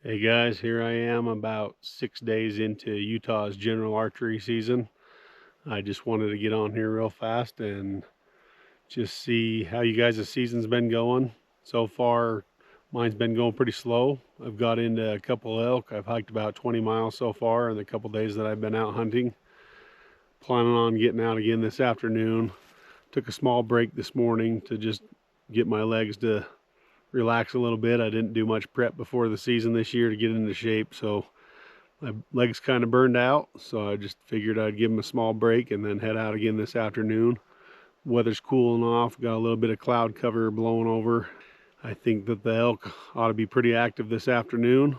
Hey guys, here I am about 6 days into Utah's general archery season. I just wanted to get on here real fast and just see how you guys' season's been going. So far, mine's been going pretty slow. I've got into a couple elk. I've hiked about 20 miles so far in the couple days that I've been out hunting. Planning on getting out again this afternoon. Took a small break this morning to just get my legs to relax a little bit. I didn't do much prep before the season this year to get into shape, so my legs kind of burned out, so I just figured I'd give them a small break and then head out again this afternoon. Weather's cooling off, got a little bit of cloud cover blowing over. I think that the elk ought to be pretty active this afternoon.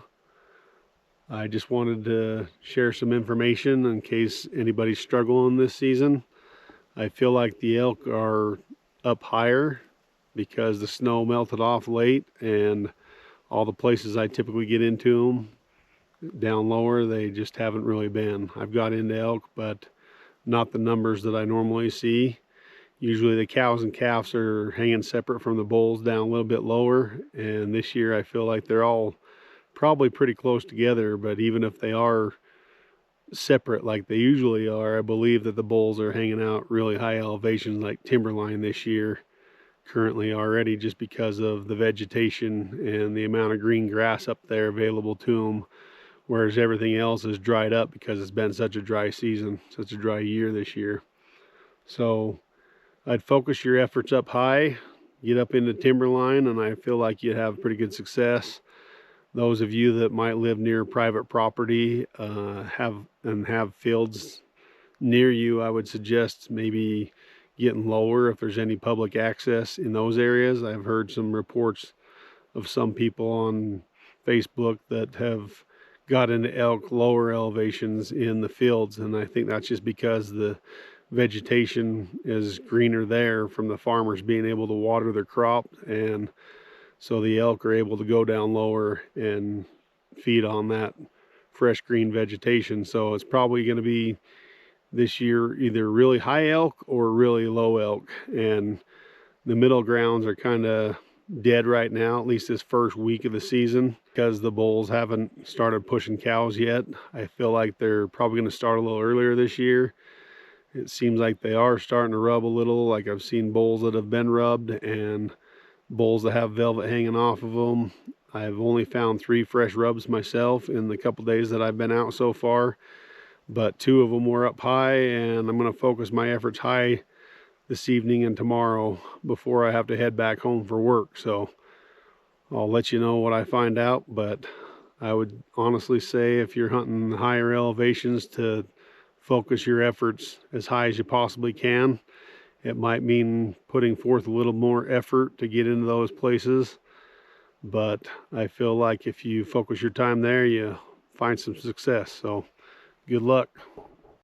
I just wanted to share some information in case anybody's struggling this season. I feel like the elk are up higher because the snow melted off late, and all the places I typically get into them down lower, they just haven't really been. I've got into elk, but not the numbers that I normally see. Usually the cows and calves are hanging separate from the bulls down a little bit lower, and this year I feel like they're all probably pretty close together, but even if they are separate like they usually are, I believe that the bulls are hanging out really high elevations like timberline this year currently already, just because of the vegetation and the amount of green grass up there available to them, whereas everything else is dried up because it's been such a dry season, such a dry year this year. So I'd focus your efforts up high, get up into timberline, and I feel like you'd have pretty good success. Those of you that might live near private property have fields near you, I would suggest maybe getting lower if there's any public access in those areas. I've heard some reports of some people on Facebook that have got into elk lower elevations in the fields, and I think that's just because the vegetation is greener there from the farmers being able to water their crop, and so the elk are able to go down lower and feed on that fresh green vegetation. So it's probably going to be this year either really high elk or really low elk, and the middle grounds are kind of dead right now, at least this first week of the season, because the bulls haven't started pushing cows yet. I feel like they're probably going to start a little earlier this year. It seems like they are starting to rub a little. Like I've seen bulls that have been rubbed and bulls that have velvet hanging off of them. I've only found 3 fresh rubs myself in the couple days that I've been out so far, but 2 of them were up high, and I'm going to focus my efforts high this evening and tomorrow before I have to head back home for work. So I'll let you know what I find out, but I would honestly say if you're hunting higher elevations, to focus your efforts as high as you possibly can. It might mean putting forth a little more effort to get into those places, but I feel like if you focus your time there, you find some success. So good luck.